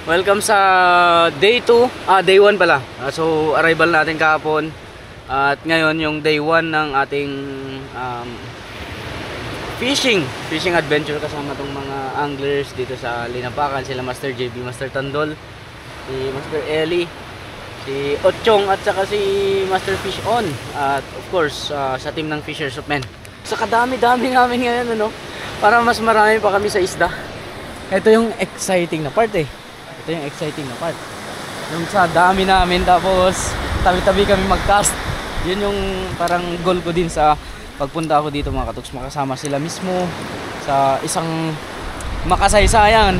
Welcome sa day 2, day 1 pala. So arrival natin kahapon. At ngayon yung day 1 ng ating fishing adventure kasama tong mga anglers dito sa Linapakan. Sila Master JB, Master Tandol, si Master Eli, si Ochong at saka si Master Fish On. At of course sa team ng Fishers of Men. So kadami-dami namin ngayon, ano, para mas marami pa kami sa isda. Ito yung exciting na part eh. Ito yung exciting na part. Yung sa dami namin, tapos tabi-tabi kami mag-cast. Yun yung parang goal ko din sa pagpunta ako dito, mga katuks. Makasama sila mismo sa isang makasaysayan,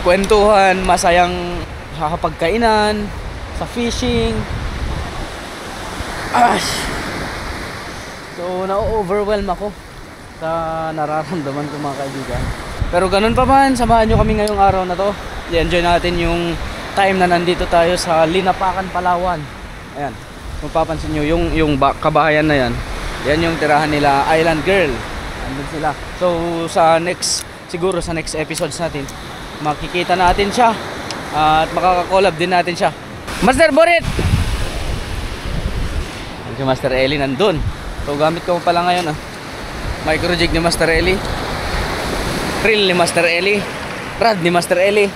kwentuhan, masayang kakapagkainan, sa fishing. So na-overwhelm ako sa nararamdaman ko, mga kaibigan. Pero ganun pa man, samahan nyo kami ngayong araw na to. I-enjoy natin yung time na nandito tayo sa Linapakan, Palawan. Ayan, mapapansin nyo yung kabahayan na yan. Yan yung tirahan nila, Island Girl. Andun sila. So siguro sa next episodes natin, makikita natin siya. At makaka-collab din natin siya. Master Borit! Si Master Eli nandun. So gamit ko pala ngayon micro jig ni Master Eli, reel ni Master Eli, rod ni Master Eli,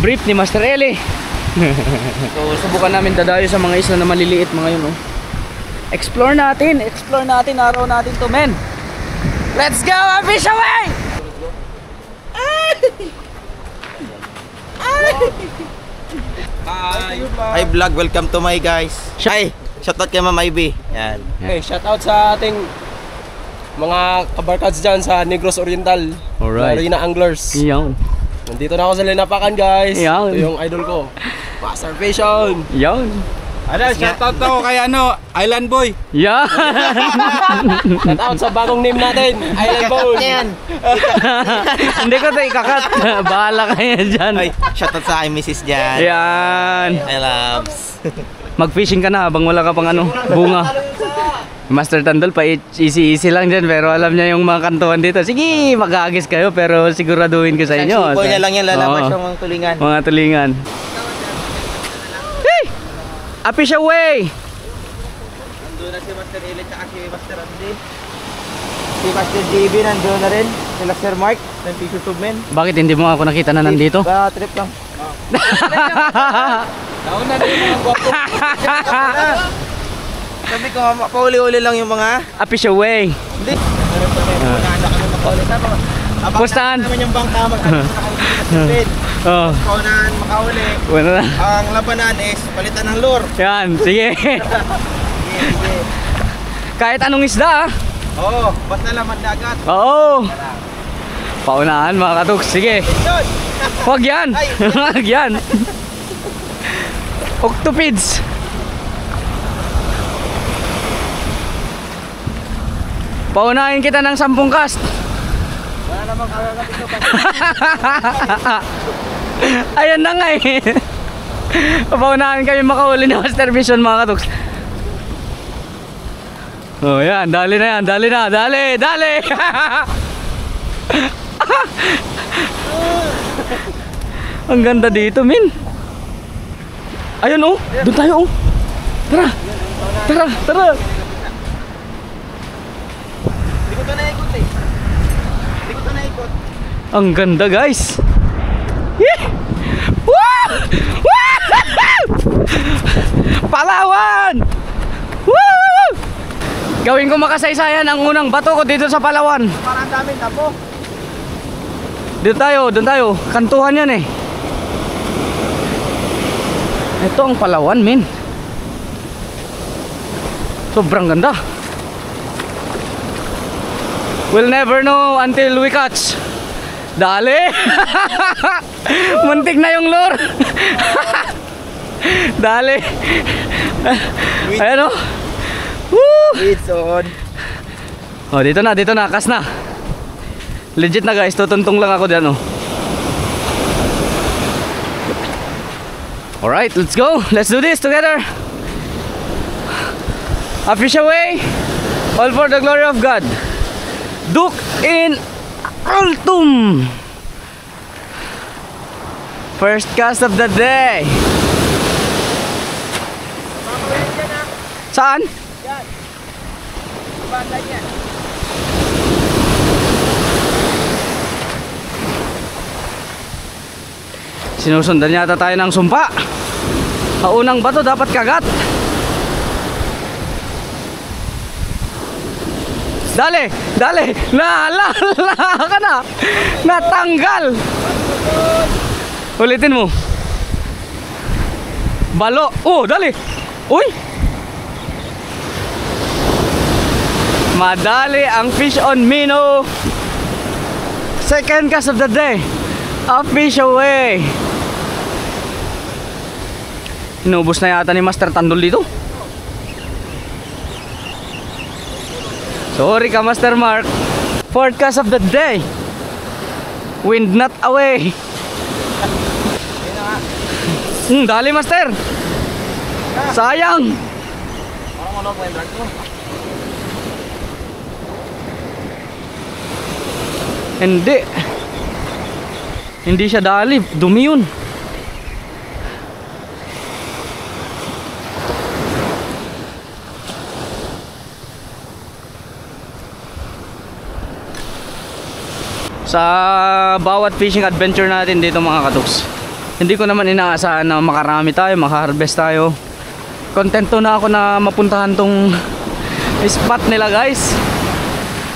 brief ni Master Eli. So subukan namin dadayo sa mga isla na maliliit mga yun. Explore natin araw natin to, men. Let's go, fish away! Hi vlog, welcome to my guys. Hi, shoutout kay Ma'am Ivy. Yan. Okay, shoutout sa ating mga kabarkads dyan sa Negros Oriental. Alright. Marina Anglers. Yan. Nandito na ako sa Linapakan, guys. Yan. Ito yung idol ko, Master Fish On. Yan. Shoutout to kay Island Boy. Yan. Shoutout sa bagong name natin, Island Boy. Hindi ko tayo ikakat. Bahala kayo dyan. Ay, shoutout sa aking misis dyan. Yan. I loves. Mag-fishing ka na habang wala ka pang bunga. Master Tandol pa easy lang dyan, pero alam niya yung mga kantuan dito. Sige, mag-aagis kayo, pero siguraduhin ko sa inyo. Simbol niya lang yan, lalabas yung mga tulingan. Mga tulingan. Hey! A fish away! Nandun na si Master Eli at si Master Andy. Si Master JB nandun na rin. Si Master Mark ng Fishers of Men. Bakit hindi mo ako nakita na nandito? Trip lang. Nauna na yung mga guwapo. Sabi ko, pauli-uli lang yung mga... A fish away! Hindi. Pustahan! Naman yung bangka, mag-alipin. Kaunahan makauli. Bueno na. Ang labanan is palitan ng lure. Yan, sige. Sige. Kahit anong isda Oo, basta laman dagat. Oo. Paunahan, mga katuks. Sige. Yun! Huwag yan. Huwag yan. Octopids. Paunahin kita ng 10 cast. Wala namang kagagat ito. Ayan na nga eh. Paunahin kami makahuli ni Master Vision, mga katuks. Oh yan, dali na yan, dali na, dali. Ang ganda dito, min. Ayun oh, doon tayo oh. Tara. Hindi ko ito naikot. Ang ganda, guys. Woo! Palawan! Woo! Gawin ko makasaysayan ang unang bato ko dito sa Palawan. Parang daming tapo. Doon tayo. Kantuhan yan eh. Ito ang Palawan, min. Sobrang ganda. We'll never know until we catch. Dali. Muntik na yung lure. Dali. Ayan o. It's on. Oh, dito na, kas na. Legit na, guys, tutuntong lang ako dyan oh. Alright, let's go. Let's do this together. A fish away. All for the glory of God. Duke in Altum. First cast of the day. Saan? Sinusundan yata tayo ng sumpa. Ang unang bato dapat kagat. Dali, dali. La ka na. Natanggal. Ulitin mo. Balo. Oh, dali. Uy. Madali ang fish on Mino. Second cast of the day. A fish away. Inubos na yata ni Master Tandol dito. Sorry ka, Master Mark. Fourth cast of the day. Wind not away. Dali, Master. Sayang. Hindi siya dali. Dumi yun. Sa bawat fishing adventure natin dito mga katuks, hindi ko naman inaasahan na makarami tayo, makaharvest tayo. Kontento na ako na mapuntahan tong spot nila, guys.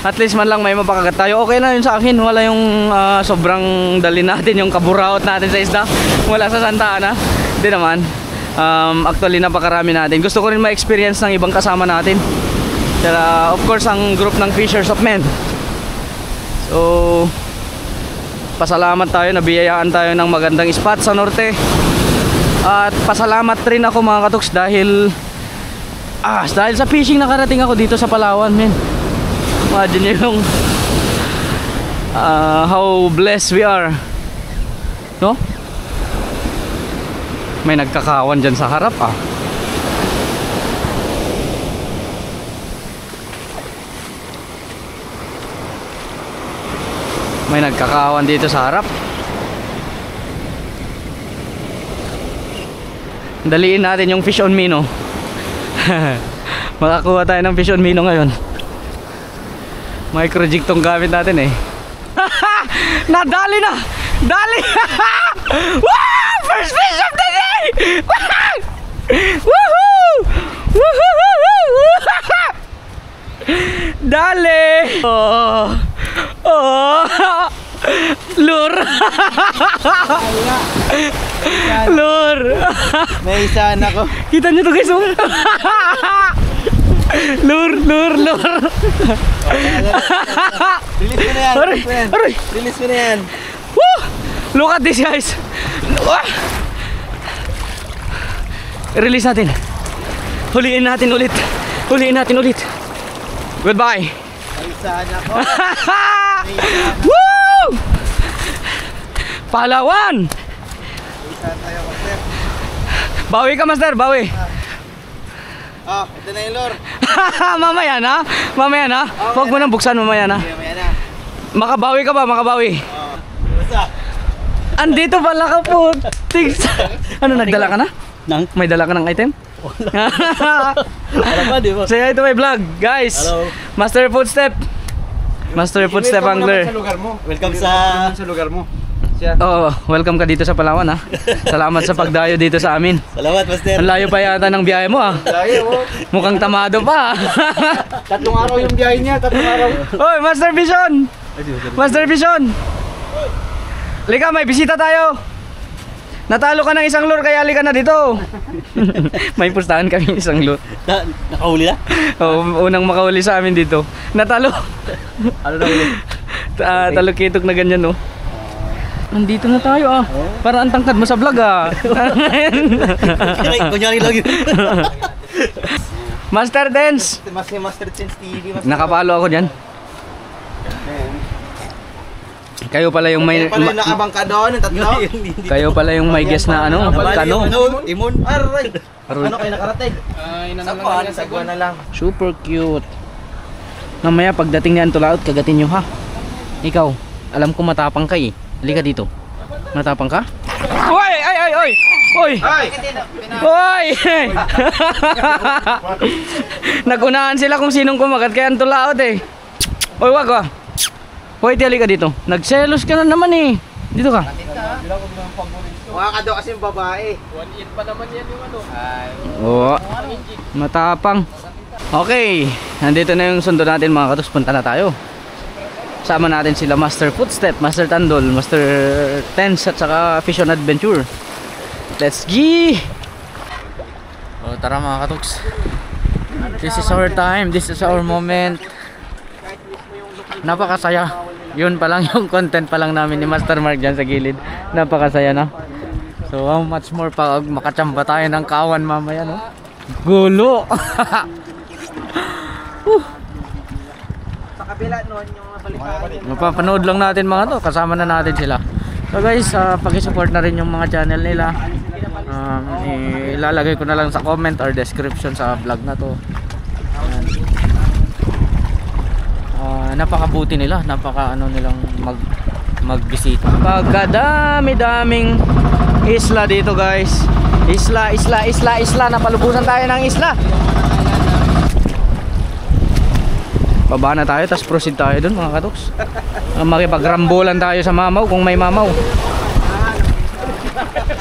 At least man lang may mapakagat tayo. Okay na yun sa akin. Wala yung sobrang dali natin, yung kaburaot natin sa isda. Wala sa Santa Ana. Hindi naman. Actually napakarami natin. Gusto ko rin ma-experience ng ibang kasama natin. Kaya of course ang group ng Fishers of Men. So pasalamat tayo, nabiyayaan tayo ng magandang spot sa norte. At pasalamat rin ako mga katuks dahil sa fishing nakarating ako dito sa Palawan, men. Imagine nyo yung how blessed we are, no? May nagkakawan dyan sa harap May nagkakawan dito sa harap. Daliin natin yung fish on Mino. Makakuha tayo ng fish on Mino ngayon. Micro jig tong gamit natin eh. Nadali na! Dali! Wow! First fish of the day! Woohoo! Woohoo! Dali! Oh! Lure! Lure! May isa na ko. Kita nyo to, guys, oh. Lure! Release mo na yan. Aray! Aray! Release mo na yan. Woo! Look at this, guys. Release natin. Huliin natin ulit. Goodbye. May isa na ko. Woo! Palawan! May isa tayo, Master. Bawi ka, Master, bawi. Ito na yung lure. Mamaya na. Huwag mo nang buksan mamaya na. Mamaya na. Makabawi ka ba? Basta. Andito pala ka po. Ano, nagdala ka na? May dala ka ng item? Alam ba, di ba? Say hi to my vlog, guys. Hello. Master Footstep Angler. Welcome sa lugar mo. Oh, welcome ka dito sa Palawan, ha. Salamat sa pagdayo dito sa amin. Salamat, Master. Ang layo pa yata ng biyahe mo, ha. Mukhang tamado pa. 3 araw yung biyahe niya, 3 araw. Oy, Master Vision! Lika, may bisita tayo. Natalo ka ng isang lure, kaya halika na dito. May pustahan kami isang lure. Nakahuli na? Unang makahuli sa amin dito. Natalo. Ano na huli? Talukitok na ganyan, no. Nandito na tayo, Para ang tangkad mo sa vlog, Kunyari lang yun. Master Dance. Master Chance TV. Nakapalo ako dyan. Kayo pala yung may Pala yung nakabang ka doon, yung tatlo. kayo pala yung may guess na ano, kano. Imon. Aray. Aroy. Ano kayo nakarating? Sagwa na lang. Super cute. Mamaya pagdating ni Antulaot, kagatin nyo, ha. Ikaw, alam ko matapang ka eh. Halika dito. Matapang ka? Oy, ay, ay, oy. Oy. Oy. Nagunahan sila kung sinong kumagat kaya ang tulaot eh. Oy, wag ah. Hoy, tiyali ka dito. Nagselos ka na naman eh. Dito ka. Mukha ka daw kasi yung babae. 1-8 pa naman yan yung ano. Oo. Matapang. Okay. Nandito na yung sundo natin mga katos. Punta na tayo. Sama natin sila Master Footstep, Master Tandol, Master Tense at saka Fish on Adventure. Let's go! O tara mga katoks. This is our time. This is our moment. Napakasaya. Yun pa lang yung content pa lang namin ni Master Mark dyan sa gilid. Napakasaya na. So how much more pag makachamba tayo ng kawan mamaya, no? Gulo! Sa kabila noon yung balikan. Mapapanood lang natin mga to. Kasama na natin sila. So guys, paki-support na rin yung mga channel nila. Ilalagay ko na lang sa comment or description sa vlog na to. Napakabuti nila, napaka ano nilang magbisita. Pagkadami-daming isla dito guys. Isla, napalubusan tayo ng isla. Baba na tayo, tapos proceed tayo dun mga katoks. Makipagrambulan tayo sa mamaw kung may mamaw.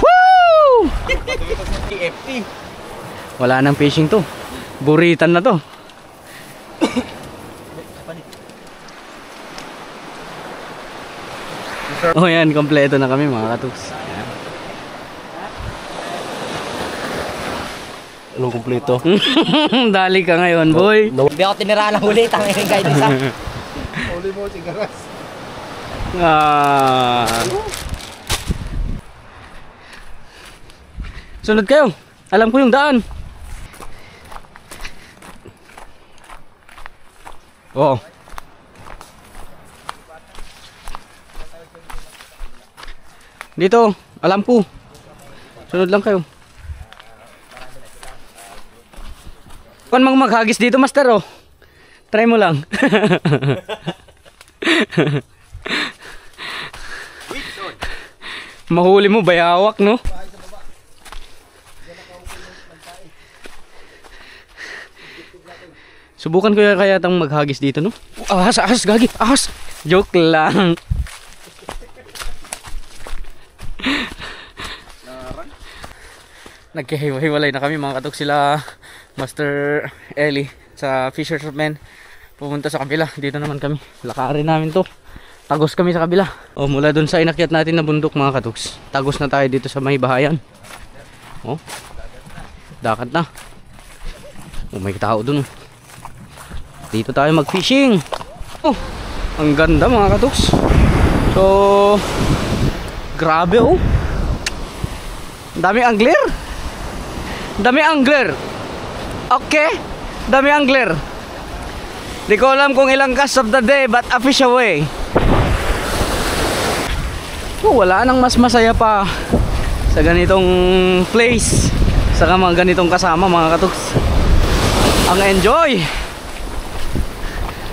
Woo! Wala nang fishing to. Buritan na to. Oh yan, kompleto na kami mga katoks. Anong kumpleto? Dali ka ngayon, boy. Hindi ako tinira ng huli, tangin yung guide isa. Uli mo, sigaras. Sunod kayo. Alam ko yung daan. Oo. Dito, alam ko. Sunod lang kayo. Kung maghagis dito, master, oh. Try mo lang. Mahuli mo, bayawak, no? Subukan ko kaya tang maghagis dito, no? Ahas, gagi, ahas. Joke lang. Nagkahiwalay na kami mga katok, sila Master Ellie sa Fisherman pumunta sa kabila. Dito naman kami, lakarin namin to. Tagos kami sa kabila. O mula dun sa inakyat natin na bundok mga katoks, tagos na tayo dito sa may bahayan. O dakat na. O may tao dun. Dito tayo mag fishing. Oh, ang ganda mga katoks. So grabe, oh. Dami angler. Dami angler. Okay, dami angler. Di ko alam kung ilang cast of the day, but a fish away. Oh, wala nang mas masaya pa sa ganitong place, sa mga ganitong kasama mga katuks. Ang enjoy.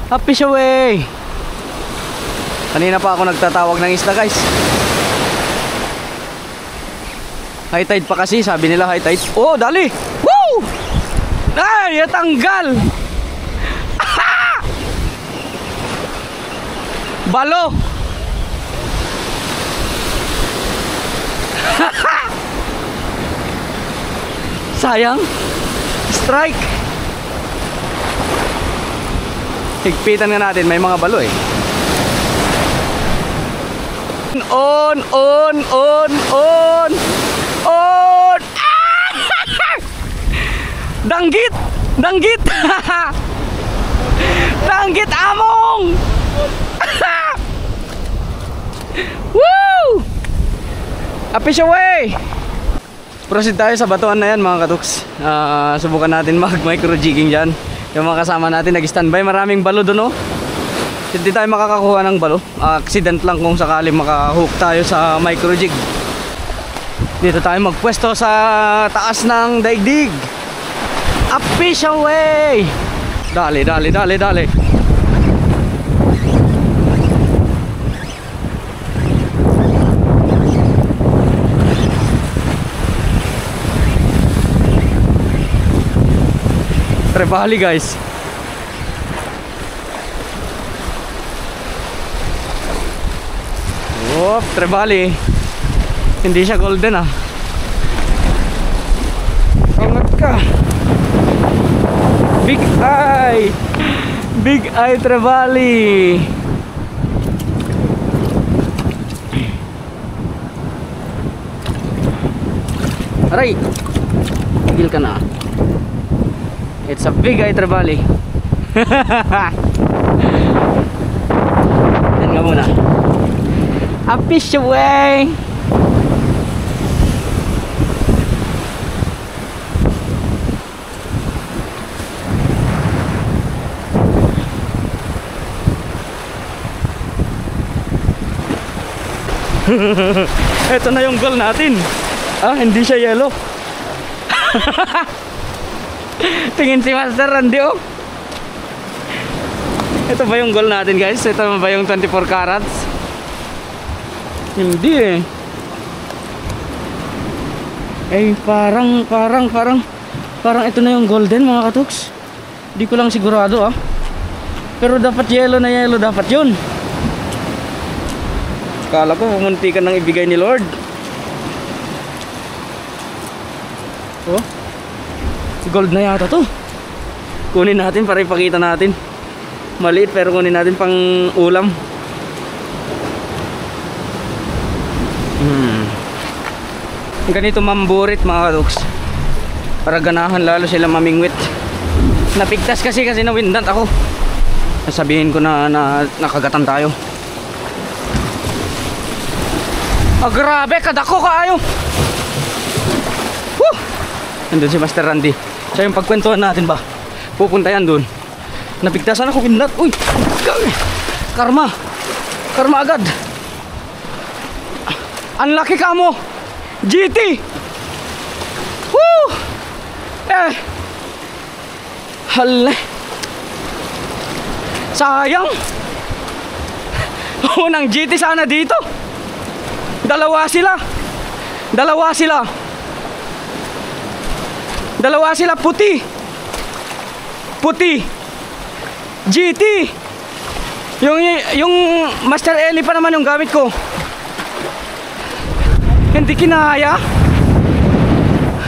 A fish away. Kanina pa ako nagtatawag ng isda guys. High tide pa kasi, sabi nila high tide. Oh, dali! Woo! Ay, tanggal! Balo! Sayang. Strike. Higpitan nga natin, may mga balo eh. On! Danggit! Danggit! Danggit among! Woo! A fish away! Proceed tayo sa batuan na yan mga katuks. Subukan natin mag micro jigging dyan. Yung mga kasama natin nag-standby. Maraming balo doon, oh. Hindi tayo makakakuha ng balo. Accident lang kung sakali makahook tayo sa micro jig. Dito tayo magpwesto sa taas ng daigdig. A fish away! Dali. Trevally guys. Whoop, Trevally. Hindi siya golden ah. Angat ka. Big eye. Big eye Trevally. Aray. Tigil ka na. It's a big eye Trevally. Yan nga muna. A fish away. Ito na yung goal natin. Ah, hindi siya yellow. Tingin si Master Randy oh. Ito ba yung goal natin guys? Ito ba yung 24 carats? Hindi eh. Eh parang ito na yung golden mga katuks. Di ko lang sigurado ah. Pero dapat yellow na yellow dapat yun. Kala ko pumunti ka nang ibigay ni Lord. Oh, gold na yata to. Kunin natin para ipakita natin. Maliit pero kunin natin pang ulam. Ganito mamburit mga kaduks. Para ganahan lalo sila mamingwit. Napigtas kasi nawindat ako. Sabihin ko na nakagatan tayo. Ah, grabe, kadako kaayo. Woo! Nandun si Master Randy. Siya yung pagkwentuhan natin ba? Pupunta yan dun. Napigtasan ako, pindat. Uy! Karma! Karma agad! Unlucky ka mo! GT! Woo! Eh! Hala! Sayang! Unang GT sana dito! Dalawa sila puti GT yung Master Eli pa naman yung gamit ko. Hindi kinaya.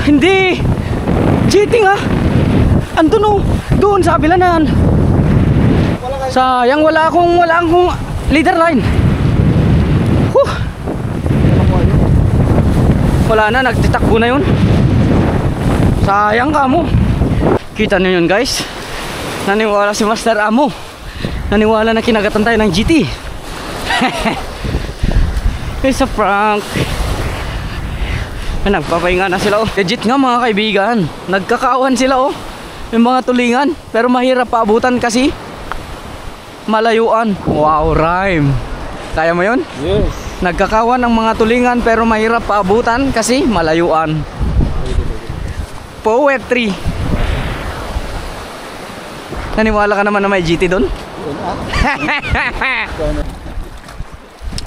Hindi GT nga andun oh, doon sa kabilanan. Sayang wala akong leader line. Wala na, nagtitakbo na yun. Sayang ka mo. Kita nyo yun guys. Naniwala si Master Amo. Naniwala na kinagatan tayo ng GT. It's a prank. Nagpapahinga na sila oh. Legit nga mga kaibigan. Nagkakaawan sila oh. Yung mga tulingan. Pero mahirap paabutan kasi malayuan. Wow, rhyme. Kaya mo yun? Yes. Nagkakawan ang mga tulingan pero mahirap paabutan kasi malayuan. Poetry. Naniwala ka naman na may GT doon?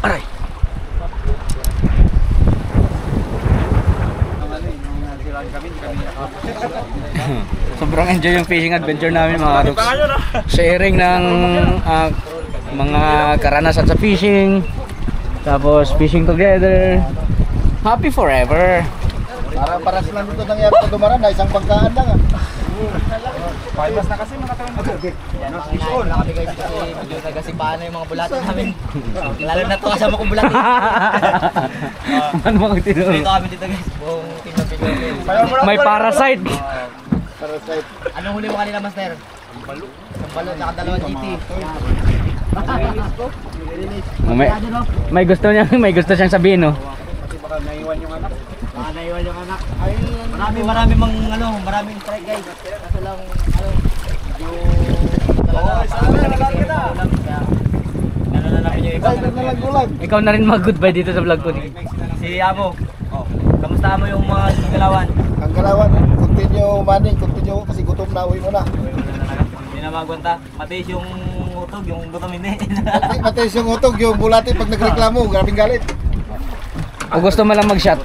Aray. Sobrang enjoy yung fishing adventure namin mga kaduks. Sharing ng mga karanasan sa fishing. Tapos fishing together. Happy forever. Para sila dito nangyari sa Dumaran na isang bangkaan lang ah. Paipas na kasi mga taon. Yan o, fishon. Nakabigay kasi video na kasi paano yung mga bulatin namin. Lalo na to kasama kong bulatin. Ano mga tinuro? Dito kami dito guys. Buong team ng video. May parasite. Parasite. Anong huli mo kanila Master? Sambalo, nakadalawang GT. May gusto siyang sabihin no. Kasi baka naiwan yung anak. Baka naiwan yung anak. Maraming strike guys. Kaso lang, na namin yung iba. Ikaw na rin mag-goodbye dito sa vlog ko. Si Amo. Kamusta mo yung mga galawan? Ang galawan, continue manning, continue kasi gutom na, uwi mo na. Hindi na magwanta. Matiis yung utog, yung gutom hindi. Matiis yung utog, yung bulati pag nagreklamo, grabing galit. O gusto mo lang mag-shot?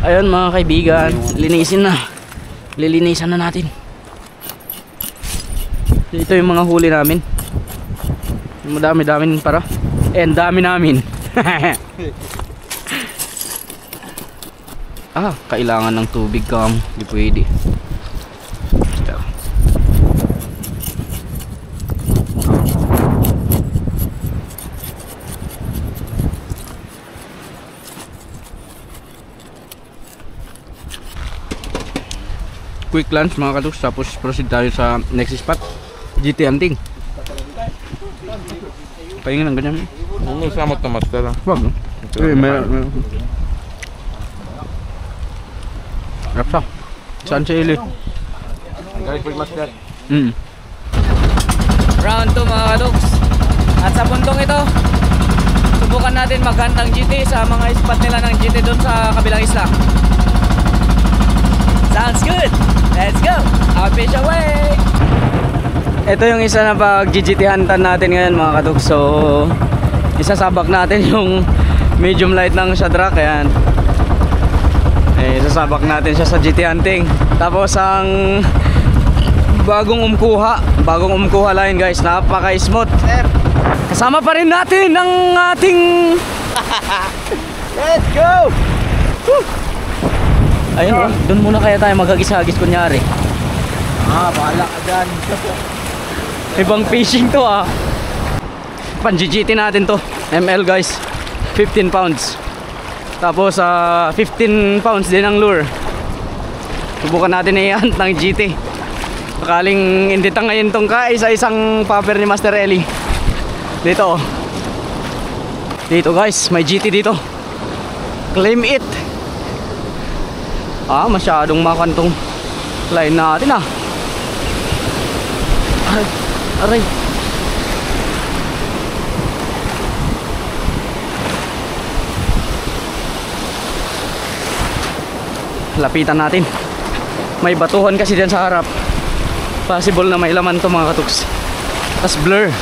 Ayun mga kaibigan, lilinisan na natin. Ito yung mga huli namin. Madami-dami para. Ang dami namin. Kailangan ng tubig kam. Hindi pwede. Quick lunch mga katus, tapos proceed tayo sa next spot, GT hunting. Pahingin ng ganyan. Ano samot na master lang? Wag no? Meron. Rapsa. Saan si Eli? Galing po master. Round 2 mga kaduks. At sa puntong ito, subukan natin mag-hunt ng GT sa mga spot nila ng GT doon sa kabilang isla. Sounds good! Let's go! I'll fish away! Ito yung isa na pag-GT huntan natin ngayon mga kaduks. So, isasabak natin yung medium light ng Shadrack. Ayan. Isasabak natin siya sa GT hunting. Tapos ang bagong umkuha line guys, napaka-smooth. Kasama pa rin natin ang ating Let's go! ayun, doon muna kaya tayo maghagis-hagis kunyari. Bahala ka dyan. Ibang fishing to Pan-GGT natin to. ML guys, 15 pounds. Tapos 15 pounds din ang lure. Subukan natin i-hunt ng GT. Sakaling hindi ngayon tong kaisa-isang popper ni Master Eli. Dito guys, may GT dito. Claim it. Masyadong makantong line natin Aray. Lapitan natin. May batuhan kasi dyan sa harap. Possible na may laman to mga katuks. Tas blur.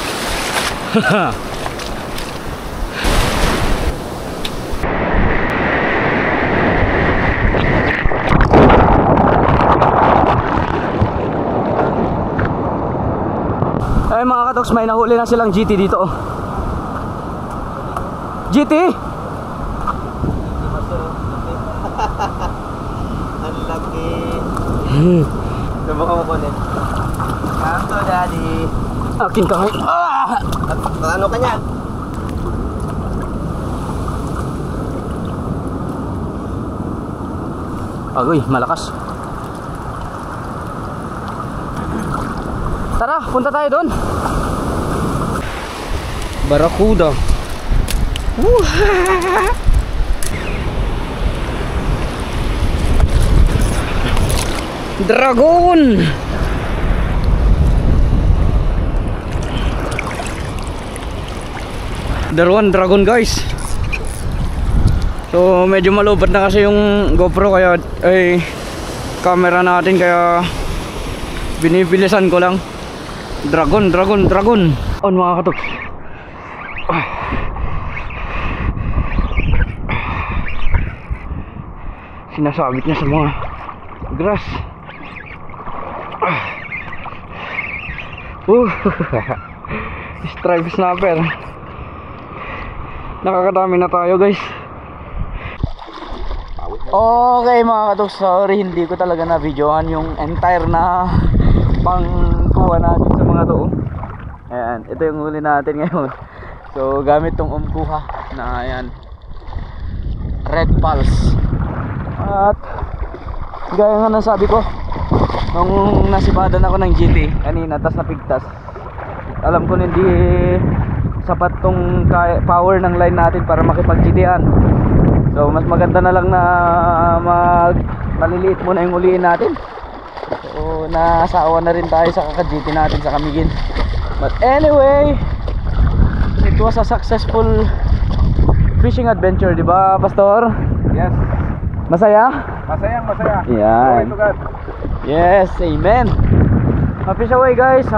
Ay mga katoks, may nahuli na silang GT dito GT? Ang laki. Subukan mo po din. Kanto daddy. Aking kamay. Ano ka niyan? Agoy, malakas. Tara, punta tayo doon. Barracuda. Dragon. Darwan dragon guys. So medyo malubad na kasi yung GoPro kaya camera natin kaya binibilisan ko lang. Dragon on mga katok. Sinasabit niya sa mga grass. Stripe snapper. Nakakadami na tayo guys. Okay mga katok, sorry hindi ko talaga na videohan yung entire na pangkuha natin sa mga to. Ayan, ito yung huli natin ngayon. So gamit tong umkuha na ayan, Red Pulse. At gaya nga nasabi ko nung nasibadan ako ng GT kanina, tas napigtas, alam ko hindi sapat tong power ng line natin para makipag-GT-an. So mas maganda na lang na maliliit muna yung huliin natin. So nasawa na rin tayo sa kaka-GT natin sa Camiguin. But anyway, it was a successful fishing adventure, di ba Pastor? Yes. Masaya? Masaya. Yan. Yes, amen. Fish away guys.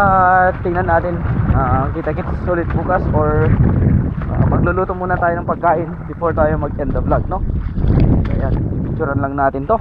Tingnan natin kita-kits ulit bukas or Magluluto muna tayo ng pagkain before tayo mag-end the vlog, no? So, ayan, picturean lang natin to.